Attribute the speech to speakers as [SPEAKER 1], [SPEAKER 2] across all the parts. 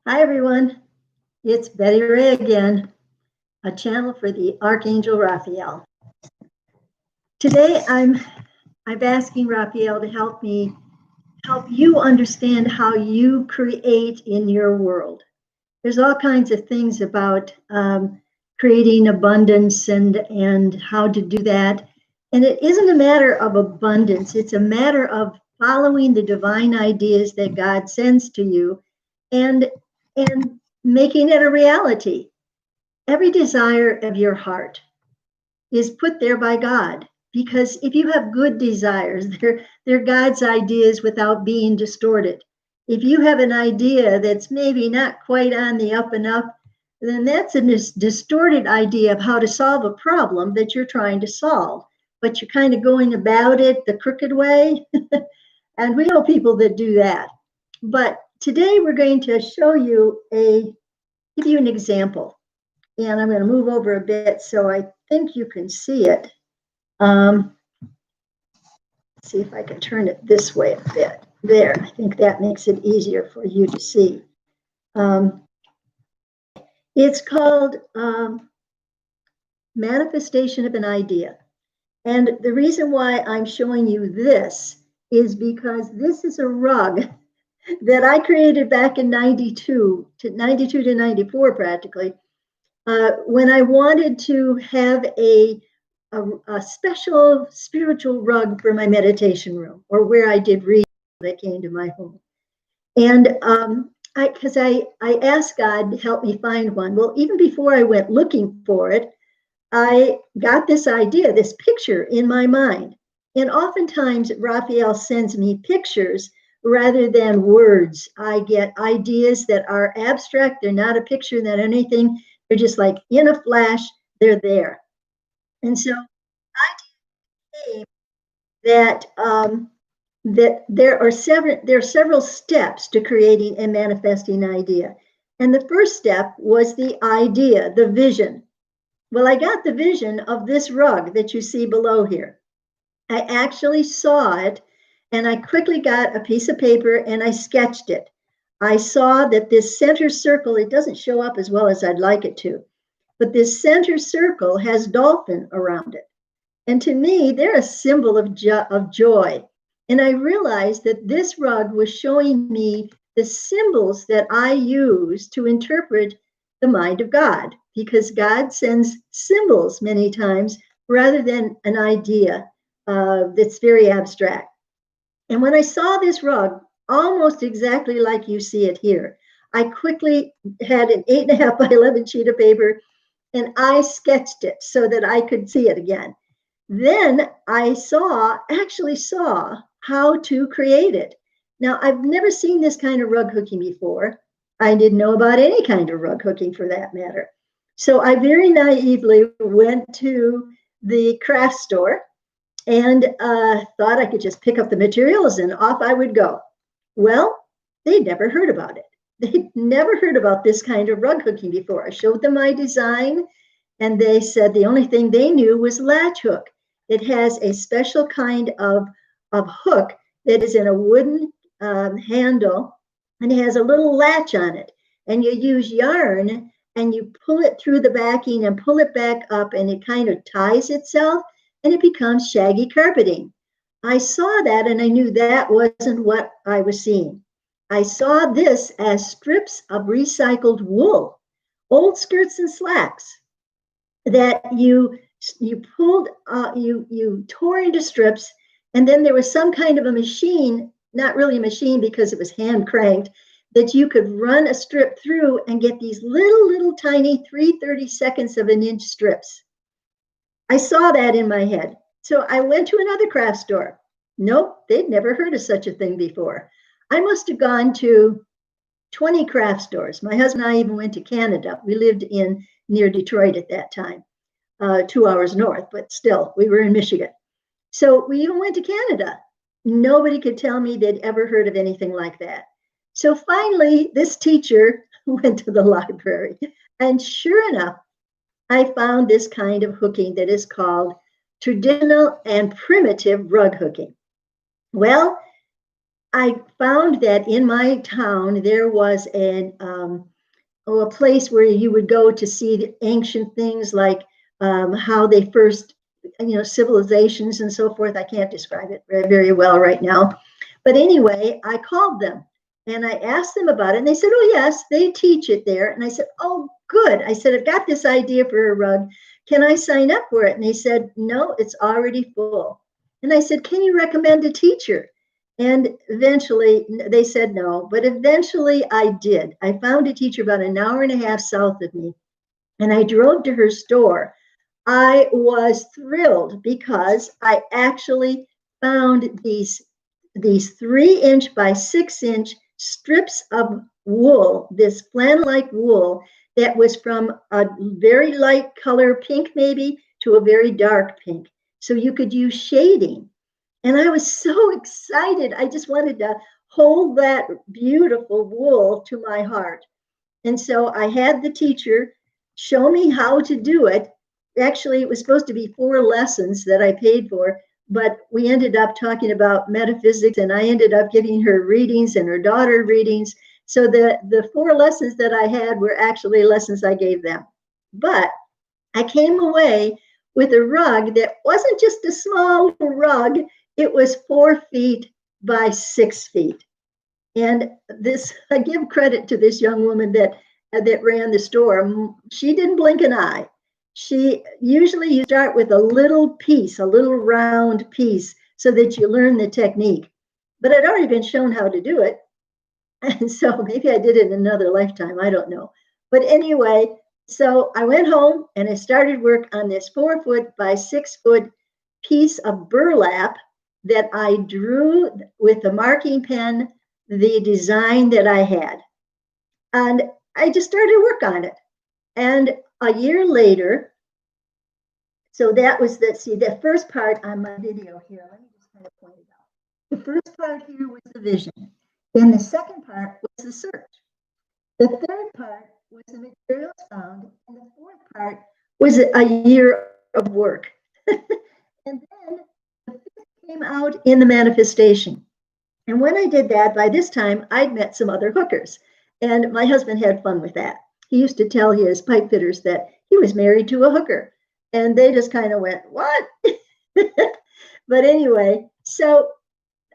[SPEAKER 1] Hi, everyone. It's Betty Ray again, a channel for the Archangel Raphael. Today, I'm asking Raphael to help you understand how you create in your world. There's all kinds of things about creating abundance and how to do that. And it isn't a matter of abundance, it's a matter of following the divine ideas that God sends to you and and making it a reality. Every desire of your heart is put there by God, because if you have good desires, they're God's ideas without being distorted. If you have an idea that's maybe not quite on the up and up, then that's a distorted idea of how to solve a problem that you're trying to solve, but you're kind of going about it the crooked way. And we know people that do that. But today we're going to give you an example. And I'm going to move over a bit so I think you can see it. See if I can turn it this way a bit. There, I think that makes it easier for you to see. It's called Manifestation of an Idea. And the reason why I'm showing you this is because this is a rug that I created back in 92 to 94 practically, when I wanted to have a special spiritual rug for my meditation room, or where I did read that came to my home. And I asked God to help me find one. Well, even before I went looking for it, I got this idea, this picture in my mind. And oftentimes Raphael sends me pictures rather than words. I get ideas that are abstract. They're not a picture, not anything. They're just like in a flash, they're there. And so I came that there are several steps to creating and manifesting an idea. And the first step was the idea, the vision. Well, I got the vision of this rug that you see below here. I actually saw it, and I quickly got a piece of paper and I sketched it. I saw that this center circle, it doesn't show up as well as I'd like it to, but this center circle has dolphin around it. And to me, they're a symbol of joy. And I realized that this rug was showing me the symbols that I use to interpret the mind of God, because God sends symbols many times rather than an idea that's very abstract. And when I saw this rug, almost exactly like you see it here, I quickly had an 8.5 by 11 sheet of paper and I sketched it so that I could see it again. Then I actually saw how to create it. Now, I've never seen this kind of rug hooking before. I didn't know about any kind of rug hooking for that matter. So I very naively went to the craft store and thought I could just pick up the materials and off I would go. Well, they'd never heard about it. They'd never heard about this kind of rug hooking before. I showed them my design, and they said the only thing they knew was latch hook. It has a special kind of hook that is in a wooden handle, and it has a little latch on it. And you use yarn and you pull it through the backing and pull it back up, and it kind of ties itself and it becomes shaggy carpeting. I saw that and I knew that wasn't what I was seeing. I saw this as strips of recycled wool, old skirts and slacks that you pulled, you tore into strips, and then there was some kind of a machine, not really a machine because it was hand cranked, that you could run a strip through and get these little tiny 3/32 of an inch strips. I saw that in my head. So I went to another craft store. Nope, they'd never heard of such a thing before. I must have gone to 20 craft stores. My husband and I even went to Canada. We lived near Detroit at that time, 2 hours north, but still, we were in Michigan. So we even went to Canada. Nobody could tell me they'd ever heard of anything like that. So finally, this teacher went to the library, and sure enough, I found this kind of hooking that is called traditional and primitive rug hooking. Well, I found that in my town there was a place where you would go to see the ancient things like how they first, civilizations and so forth. I can't describe it very well right now. But anyway, I called them and I asked them about it. And they said, oh, yes, they teach it there. And I said, oh, good. I said, I've got this idea for a rug. Can I sign up for it? And they said, no, it's already full. And I said, can you recommend a teacher? And eventually they said no, but eventually I did. I found a teacher about an hour and a half south of me, and I drove to her store. I was thrilled because I actually found these 3-inch by 6-inch strips of wool, this flannel-like wool that was from a very light color, pink maybe, to a very dark pink. So you could use shading. And I was so excited. I just wanted to hold that beautiful wool to my heart. And so I had the teacher show me how to do it. Actually, it was supposed to be 4 lessons that I paid for, but we ended up talking about metaphysics, and I ended up giving her readings and her daughter readings. So the 4 lessons that I had were actually lessons I gave them. But I came away with a rug that wasn't just a small rug, it was 4 feet by 6 feet. And this, I give credit to this young woman that ran the store. She didn't blink an eye. She usually, you start with a little piece, a little round piece, so that you learn the technique. But I'd already been shown how to do it. And so maybe I did it in another lifetime. I don't know. But anyway, so I went home and I started work on this 4 foot by 6 foot piece of burlap that I drew with a marking pen, the design that I had. And I just started work on it. And a year later, so that was the first part on my video here. Let me just kind of point it out. The first part here was the vision. Then the second part was the search. The third part was the materials found. And the fourth part was a year of work. And then the fifth came out in the manifestation. And when I did that, by this time, I'd met some other hookers. And my husband had fun with that. He used to tell his pipe fitters that he was married to a hooker. And they just kind of went, what? But anyway, so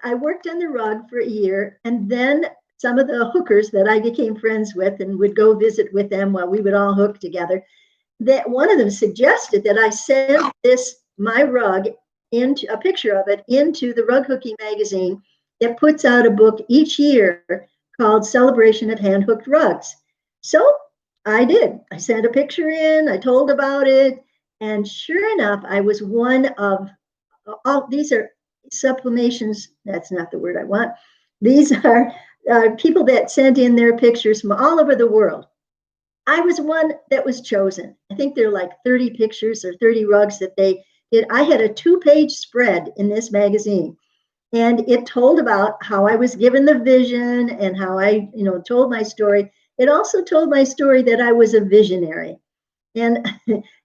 [SPEAKER 1] I worked on the rug for a year. And then some of the hookers that I became friends with and would go visit with them while we would all hook together, that one of them suggested that I send my rug, into a picture of it, into the Rug Hooking magazine that puts out a book each year called Celebration of Hand Hooked Rugs. So I did. I sent a picture in, I told about it, and sure enough, I was one of these are sublimations. That's not the word I want. These are people that sent in their pictures from all over the world. I was one that was chosen. I think there are like 30 pictures or 30 rugs that they did. I had a 2-page spread in this magazine. And it told about how I was given the vision and how I, told my story. It also told my story that I was a visionary. And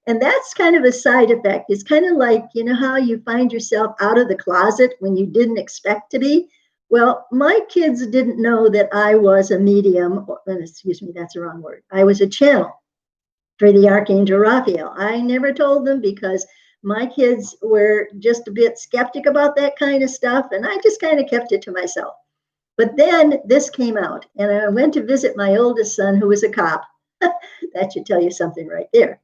[SPEAKER 1] and that's kind of a side effect. It's kind of like, how you find yourself out of the closet when you didn't expect to be. Well, my kids didn't know that I was a medium, excuse me, that's the wrong word. I was a channel for the Archangel Raphael. I never told them because my kids were just a bit skeptic about that kind of stuff, and I just kind of kept it to myself. But then this came out, and I went to visit my oldest son, who was a cop. That should tell you something right there.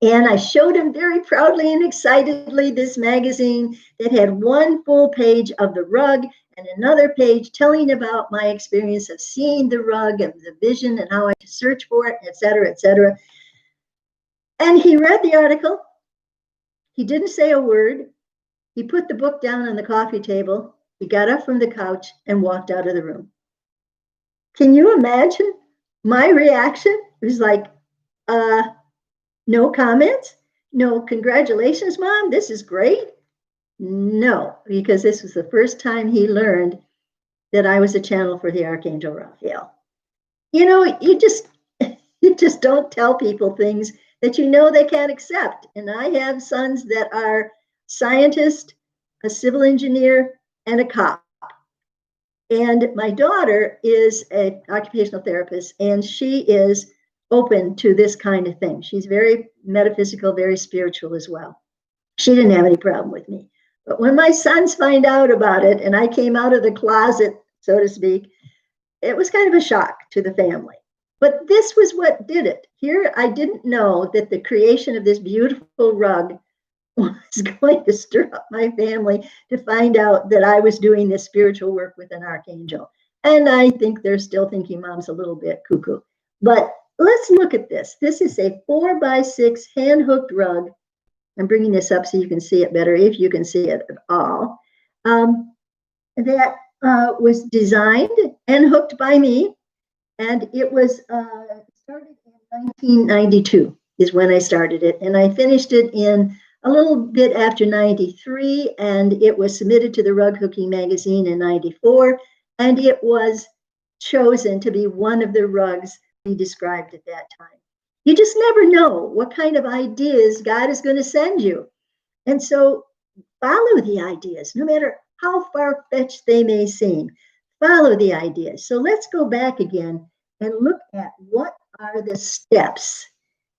[SPEAKER 1] And I showed him very proudly and excitedly this magazine that had 1 full page of the rug and another page telling about my experience of seeing the rug and the vision and how I had to search for it, et cetera, et cetera. And he read the article. He didn't say a word. He put the book down on the coffee table. He got up from the couch and walked out of the room. Can you imagine my reaction? It was like, no comments? No, congratulations, Mom, this is great? No, because this was the first time he learned that I was a channel for the Archangel Raphael. You just don't tell people things that they can't accept. And I have sons that are scientists, a civil engineer, and a cop. And my daughter is an occupational therapist, and she is open to this kind of thing. She's very metaphysical, very spiritual as well. She didn't have any problem with me. But when my sons find out about it and I came out of the closet, so to speak, it was kind of a shock to the family. But this was what did it. Here, I didn't know that the creation of this beautiful rug was going to stir up my family to find out that I was doing this spiritual work with an archangel. And I think they're still thinking mom's a little bit cuckoo. But let's look at this. This is a 4x6 hand-hooked rug. I'm bringing this up so you can see it better, if you can see it at all. That was designed and hooked by me. And it was started in 1992 is when I started it. And I finished it in a little bit after 93. And it was submitted to the Rug Hooking magazine in 94. And it was chosen to be one of the rugs we described at that time. You just never know what kind of ideas God is going to send you. And so follow the ideas, no matter how far-fetched they may seem. Follow the ideas. So let's go back again and look at what are the steps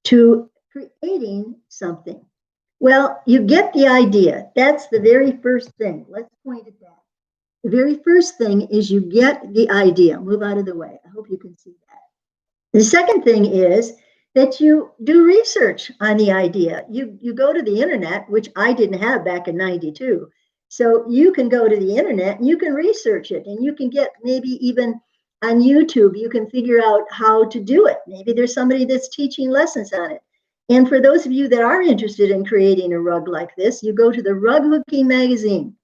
[SPEAKER 1] to creating something. Well, you get the idea. That's the very first thing. Let's point at that. The very first thing is you get the idea. Move out of the way. I hope you can see that. The second thing is that you do research on the idea. You go to the internet, which I didn't have back in 92. So you can go to the internet and you can research it, and you can get maybe even on YouTube, you can figure out how to do it. Maybe there's somebody that's teaching lessons on it. And for those of you that are interested in creating a rug like this, you go to the Rug Hooking magazine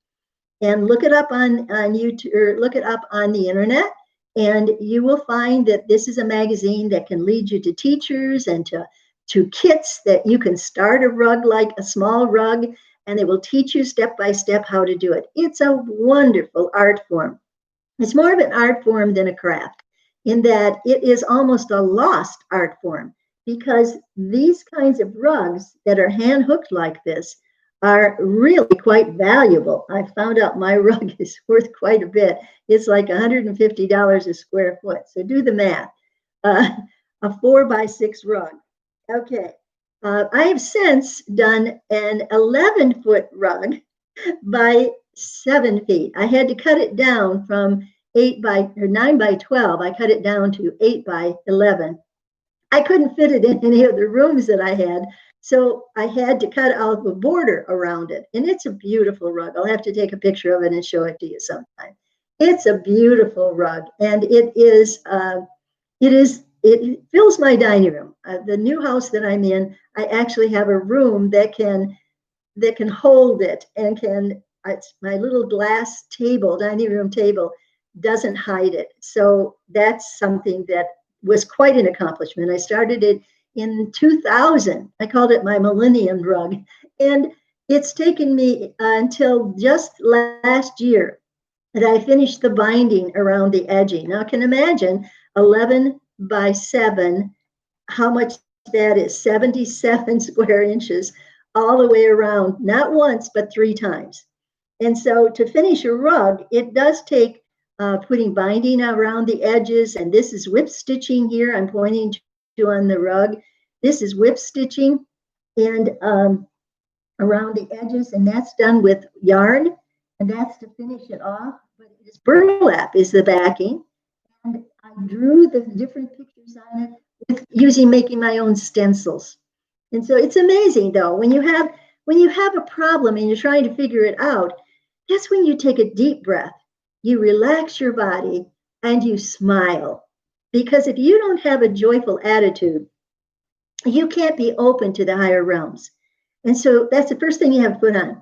[SPEAKER 1] and look it up on YouTube, or look it up on the internet. And you will find that this is a magazine that can lead you to teachers and to kits that you can start a rug, like a small rug, and they will teach you step by step how to do it. It's a wonderful art form. It's more of an art form than a craft, in that it is almost a lost art form, because these kinds of rugs that are hand hooked like this are really quite valuable. I found out my rug is worth quite a bit. It's like $150 a square foot. So do the math. A 4x6 rug. Okay. I have since done an 11-foot rug by 7 feet. I had to cut it down from 9 by 12. I cut it down to 8 by 11. I couldn't fit it in any of the rooms that I had, so I had to cut out the border around it. And it's a beautiful rug. I'll have to take a picture of it and show it to you sometime. It's a beautiful rug, and it fills my dining room. The new house that I'm in, I actually have a room that can hold it, and it's my little glass table, dining room table, doesn't hide it. So that's something that was quite an accomplishment. I started it in 2000. I called it my Millennium Rug. And it's taken me until just last year that I finished the binding around the edging. Now, I can imagine 11 by 7, how much that is, 77 square inches all the way around, not once, but 3 times. And so to finish a rug, it does take putting binding around the edges. And this is whip stitching here I'm pointing to on the rug. This is whip stitching and around the edges, and that's done with yarn, and that's to finish it off. But it is burlap is the backing, and I drew the different pictures on it with making my own stencils. And so it's amazing, though, when you have a problem and you're trying to figure it out, that's when you take a deep breath, you relax your body, and you smile. Because if you don't have a joyful attitude, you can't be open to the higher realms. And so that's the first thing you have to put on.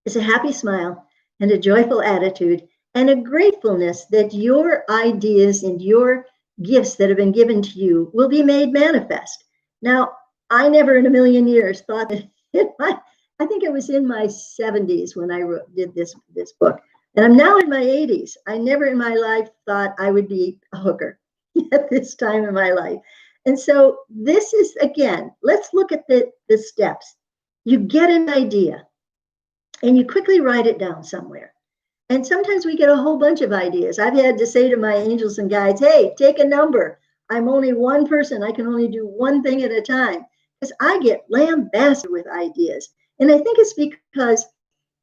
[SPEAKER 1] It's a happy smile and a joyful attitude and a gratefulness that your ideas and your gifts that have been given to you will be made manifest. Now, I never in a million years thought that I think it was in my 70s when I did this book. And I'm now in my 80s. I never in my life thought I would be a hooker at this time in my life. And so this is, again, let's look at the steps. You get an idea and you quickly write it down somewhere. And sometimes we get a whole bunch of ideas. I've had to say to my angels and guides, hey, take a number. I'm only one person. I can only do one thing at a time, because I get lambasted with ideas. And I think it's because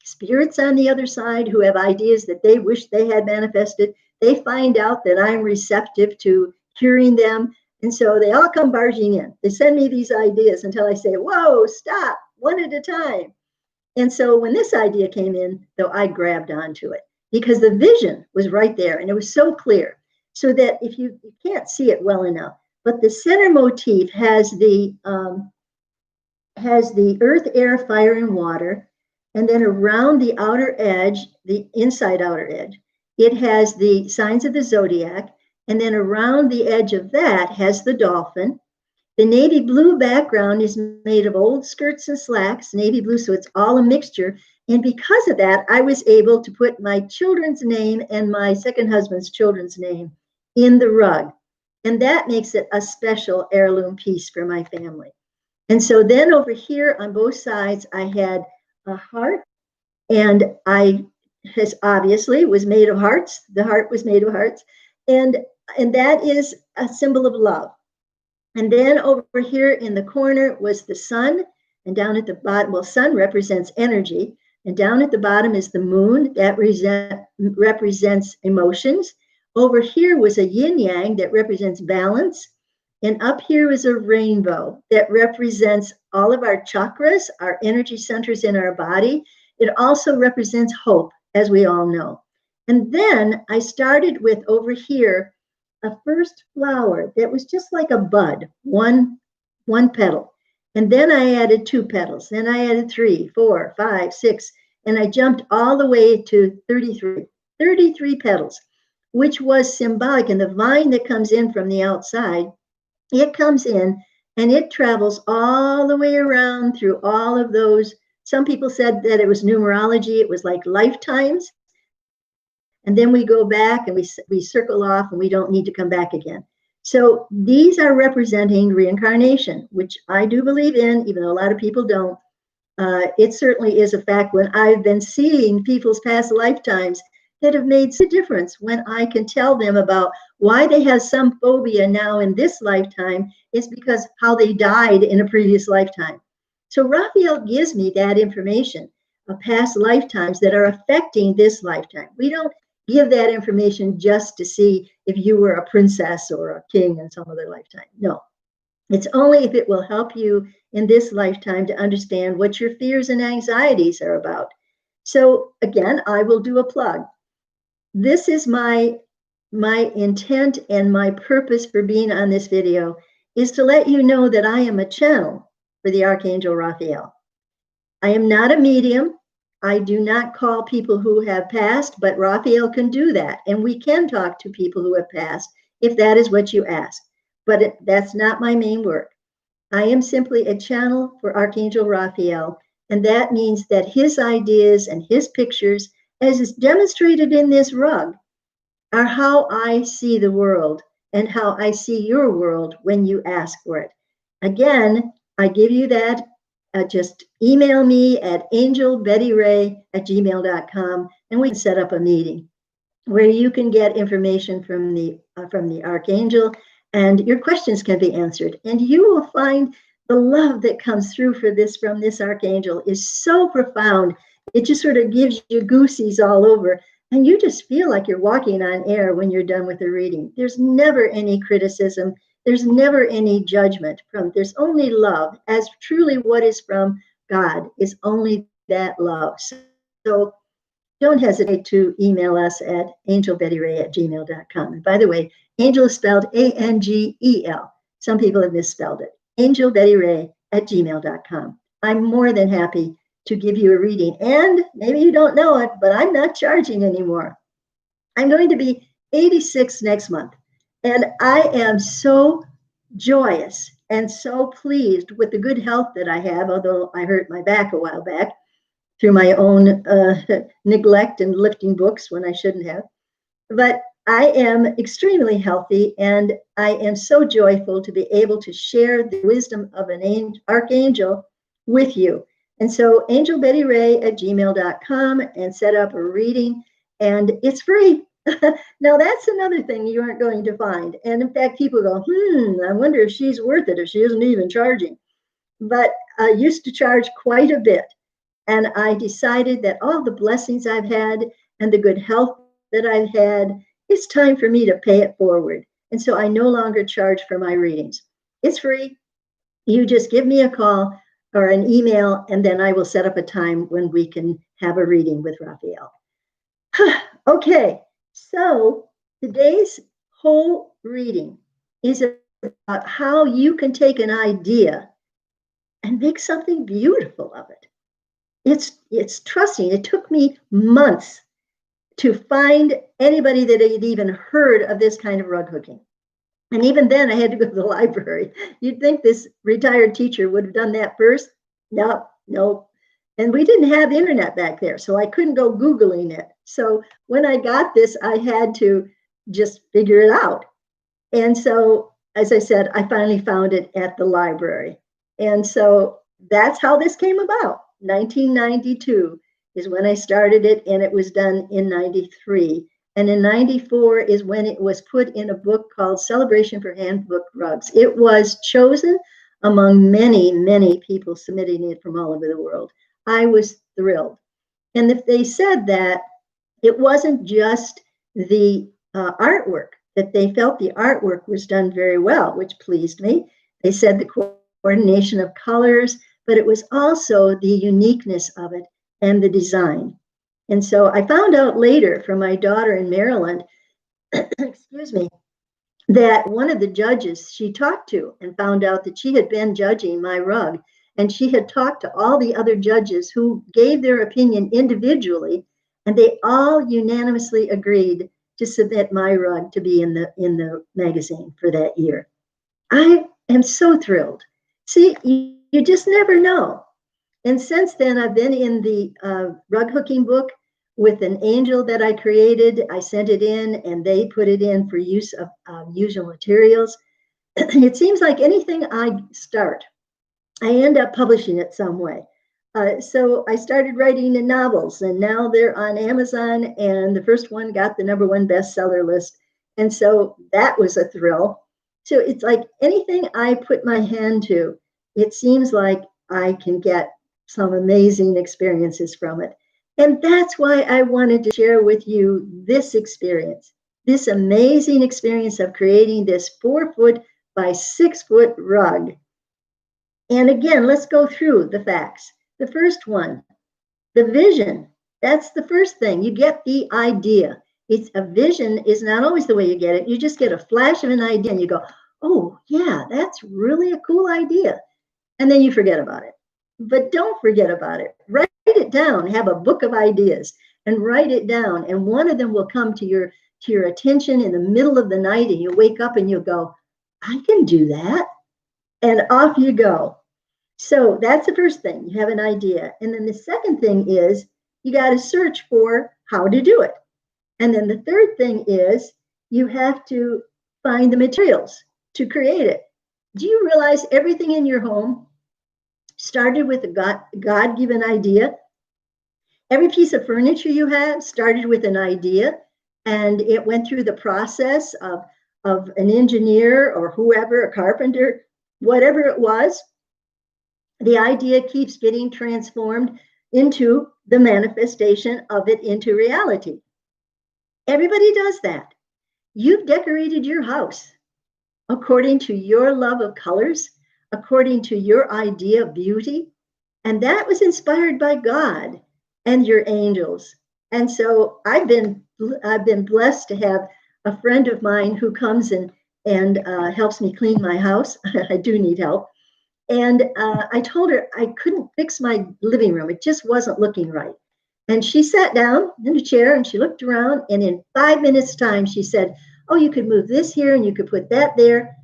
[SPEAKER 1] spirits on the other side who have ideas that they wish they had manifested, they find out that I'm receptive to hearing them. And so they all come barging in. They send me these ideas until I say, whoa, stop, one at a time. And so when this idea came in, though, I grabbed onto it because the vision was right there and it was so clear. So that if you can't see it well enough, but the center motif has the earth, air, fire, and water. And then around the outer edge, the inside outer edge, it has the signs of the zodiac. And then around the edge of that has the dolphin. The navy blue background is made of old skirts and slacks, navy blue, so it's all a mixture. And because of that, I was able to put my children's name and my second husband's children's name in the rug. And that makes it a special heirloom piece for my family. And so then over here on both sides, I had a heart, and I has obviously was made of hearts. The heart was made of hearts, and that is a symbol of love. And then over here in the corner was the sun, and down at the bottom, well, sun represents energy, and down at the bottom is the moon that represents emotions. Over here was a yin yang that represents balance. And up here is a rainbow that represents all of our chakras, our energy centers in our body. It also represents hope, as we all know. And then I started with over here a first flower that was just like a bud, one petal. And then I added 2 petals. Then I added 3, 4, 5, 6, and I jumped all the way to 33 petals, which was symbolic. And the vine that comes in from the outside, it comes in and it travels all the way around through all of those. Some people said that it was numerology. It was like lifetimes. And then we go back and we circle off and we don't need to come back again. So these are representing reincarnation, which I do believe in, even though a lot of people don't. It certainly is a fact when I've been seeing people's past lifetimes that have made a difference. When I can tell them about why they have some phobia now in this lifetime, it's because how they died in a previous lifetime. So Raphael gives me that information of past lifetimes that are affecting this lifetime. We don't give that information just to see if you were a princess or a king in some other lifetime. No, it's only if it will help you in this lifetime to understand what your fears and anxieties are about. So again, I will do a plug. This is my intent and my purpose for being on this video is to let you know that I am a channel for the Archangel Raphael. I am not a medium. I do not call people who have passed, but Raphael can do that. And we can talk to people who have passed if that is what you ask. But that's not my main work. I am simply a channel for Archangel Raphael. And that means that his ideas and his pictures, as is demonstrated in this rug, are how I see the world and how I see your world when you ask for it. Again, I give you that. Just email me at angelbettyray@gmail.com and we can set up a meeting where you can get information from the Archangel and your questions can be answered. And you will find the love that comes through from this Archangel is so profound. It just sort of gives you goosies all over. And you just feel like you're walking on air when you're done with the reading. There's never any criticism. There's never any judgment. There's only love, as truly what is from God is only that love. So don't hesitate to email us at angelbettyray@gmail.com. And by the way, angel is spelled A-N-G-E-L. Some people have misspelled it. angelbettyray@gmail.com. I'm more than happy to give you a reading. And maybe you don't know it, but I'm not charging anymore. I'm going to be 86 next month. And I am so joyous and so pleased with the good health that I have, although I hurt my back a while back through my own neglect and lifting books when I shouldn't have. But I am extremely healthy, and I am so joyful to be able to share the wisdom of an archangel with you. And so angelbettyray@gmail.com and set up a reading. and it's free. Now, that's another thing you aren't going to find. And in fact, people go, I wonder if she's worth it, if she isn't even charging. But I used to charge quite a bit. And I decided that all the blessings I've had and the good health that I've had, it's time for me to pay it forward. And so I no longer charge for my readings. It's free. You just give me a call or an email, and then I will set up a time when we can have a reading with Raphael. Okay, so today's whole reading is about how you can take an idea and make something beautiful of it. It's trusting. It took me months to find anybody that had even heard of this kind of rug hooking. And even then, I had to go to the library. You'd think this retired teacher would have done that first. No. And we didn't have the internet back there, so I couldn't go Googling it. So when I got this, I had to just figure it out. And so, as I said, I finally found it at the library. And so that's how this came about. 1992 is when I started it, and it was done in 93. And in 94 is when it was put in a book called Celebration for Handbook Rugs. It was chosen among many, many people submitting it from all over the world. I was thrilled. And if they said that it wasn't just the artwork, that they felt the artwork was done very well, which pleased me. They said the coordination of colors, but it was also the uniqueness of it and the design. And so I found out later from my daughter in Maryland, excuse me, that one of the judges she talked to and found out that she had been judging my rug, and she had talked to all the other judges who gave their opinion individually, and they all unanimously agreed to submit my rug to be in the magazine for that year. I am so thrilled. See, you just never know. And since then, I've been in the rug hooking book with an angel that I created. I sent it in, and they put it in for use of usual materials. It seems like anything I start, I end up publishing it some way. So I started writing the novels, and now they're on Amazon, and the first one got the #1 bestseller list. And so that was a thrill. So it's like anything I put my hand to, it seems like I can get some amazing experiences from it. And that's why I wanted to share with you this experience, this amazing experience of creating this 4-foot by 6-foot rug. And again, let's go through the facts. The first one, the vision. That's the first thing. You get the idea. It's a vision is not always the way you get it. You just get a flash of an idea and you go, oh, yeah, that's really a cool idea. And then you forget about it. But don't forget about it. Write it down. Have a book of ideas and write it down. And one of them will come to your attention in the middle of the night, and you wake up and you go, I can do that. And off you go. So that's the first thing. You have an idea. And then the second thing is you got to search for how to do it. And then the third thing is you have to find the materials to create it. Do you realize everything in your home started with a God-given idea? Every piece of furniture you have started with an idea, and it went through the process of an engineer or whoever, a carpenter, whatever it was. The idea keeps getting transformed into the manifestation of it into reality. Everybody does that. You've decorated your house according to your love of colors, according to your idea of beauty, and that was inspired by God and your angels. And so I've been blessed to have a friend of mine who comes and helps me clean my house. I do need help. And I told her I couldn't fix my living room. It just wasn't looking right. And she sat down in a chair and she looked around, and in 5 minutes time, she said, oh, you could move this here and you could put that there.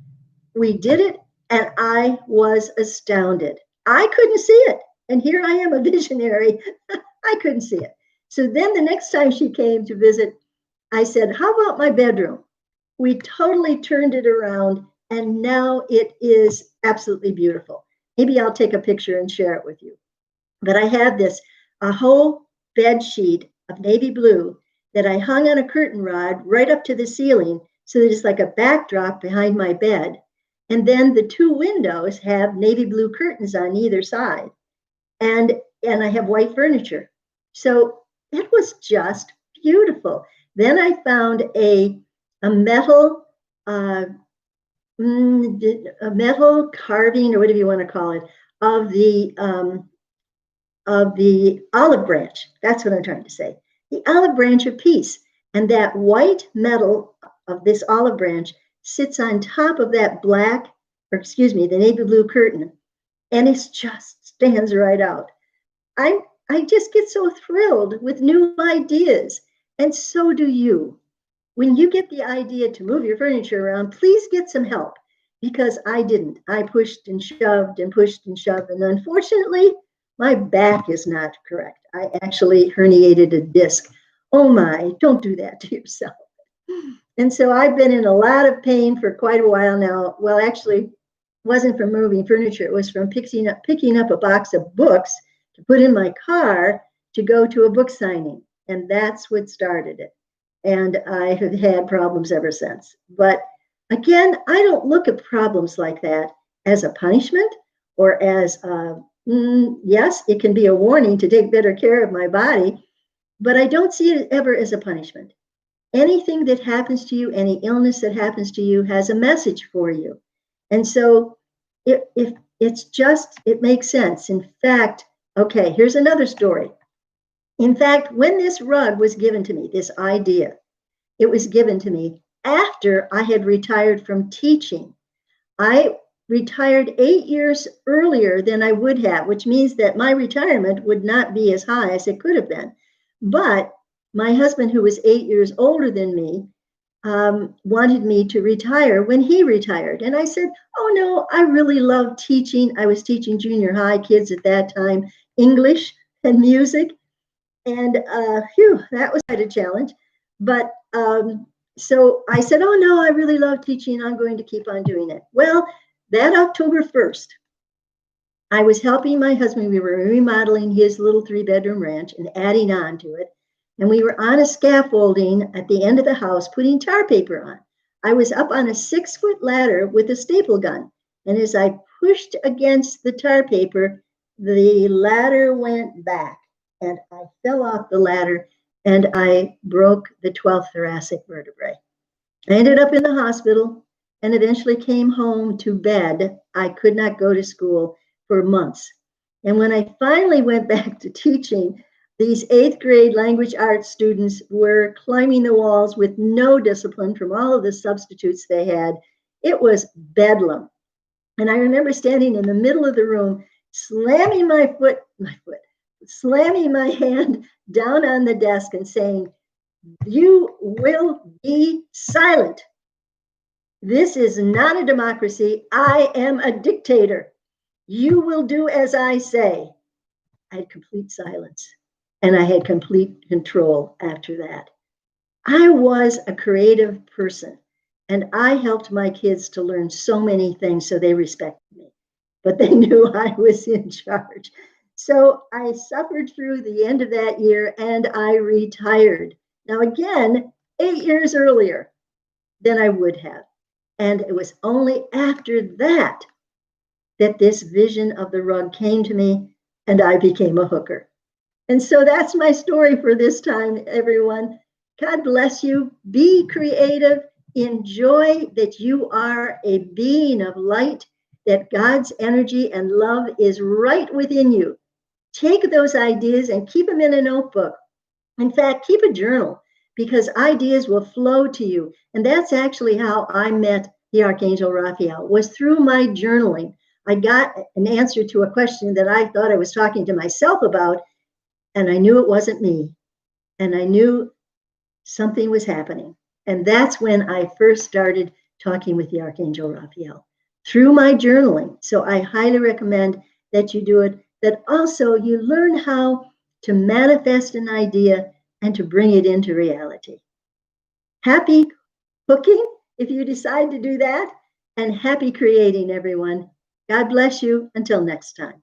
[SPEAKER 1] We did it, and I was astounded. I couldn't see it. And here I am, a visionary. I couldn't see it. So then the next time she came to visit, I said, how about my bedroom? We totally turned it around, and now it is absolutely beautiful. Maybe I'll take a picture and share it with you. But I have a whole bed sheet of navy blue that I hung on a curtain rod right up to the ceiling so that it's like a backdrop behind my bed. And then the two windows have navy blue curtains on either side. And I have white furniture. So it was just beautiful. Then I found a metal a metal carving, or whatever you want to call it, of the olive branch. That's what I'm trying to say. The olive branch of peace. And that white metal of this olive branch sits on top of that black, or excuse me, the navy blue curtain. And it just stands right out. I just get so thrilled with new ideas. And so do you. When you get the idea to move your furniture around, please get some help, because I didn't. I pushed and shoved and pushed and shoved. And unfortunately, my back is not correct. I actually herniated a disc. Oh my, don't do that to yourself. And so I've been in a lot of pain for quite a while now. Well, actually, it wasn't from moving furniture. It was from picking up a box of books to put in my car to go to a book signing. And that's what started it. And I have had problems ever since. But again, I don't look at problems like that as a punishment or as, yes, it can be a warning to take better care of my body, but I don't see it ever as a punishment. Anything that happens to you, any illness that happens to you has a message for you. And so if it's just, it makes sense. In fact, okay, here's another story. In fact, when this rug was given to me, this idea, it was given to me after I had retired from teaching. I retired 8 years earlier than I would have, which means that my retirement would not be as high as it could have been. But my husband, who was 8 years older than me, wanted me to retire when he retired. And I said, oh no, I really love teaching. I was teaching junior high kids at that time, English and music. And that was quite a challenge. But so I said, oh no, I really love teaching. I'm going to keep on doing it. Well, that October 1st, I was helping my husband. We were remodeling his little 3-bedroom ranch and adding on to it. And we were on a scaffolding at the end of the house, putting tar paper on. I was up on a 6-foot ladder with a staple gun. And as I pushed against the tar paper, the ladder went back and I fell off the ladder and I broke the 12th thoracic vertebrae. I ended up in the hospital and eventually came home to bed. I could not go to school for months. And when I finally went back to teaching, these 8th grade language arts students were climbing the walls with no discipline from all of the substitutes they had. It was bedlam. And I remember standing in the middle of the room, slamming slamming my hand down on the desk and saying, you will be silent. This is not a democracy. I am a dictator. You will do as I say. I had complete silence and I had complete control after that. I was a creative person and I helped my kids to learn so many things so they respected me, but they knew I was in charge. So I suffered through the end of that year and I retired. Now, again, 8 years earlier than I would have. And it was only after that that this vision of the rug came to me and I became a hooker. And so that's my story for this time, everyone. God bless you. Be creative. Enjoy that you are a being of light, that God's energy and love is right within you. Take those ideas and keep them in a notebook. In fact, keep a journal because ideas will flow to you. And that's actually how I met the Archangel Raphael, was through my journaling. I got an answer to a question that I thought I was talking to myself about, and I knew it wasn't me. And I knew something was happening. And that's when I first started talking with the Archangel Raphael, through my journaling. So I highly recommend that you do it, that also you learn how to manifest an idea and to bring it into reality. Happy cooking if you decide to do that, and happy creating, everyone. God bless you. Until next time.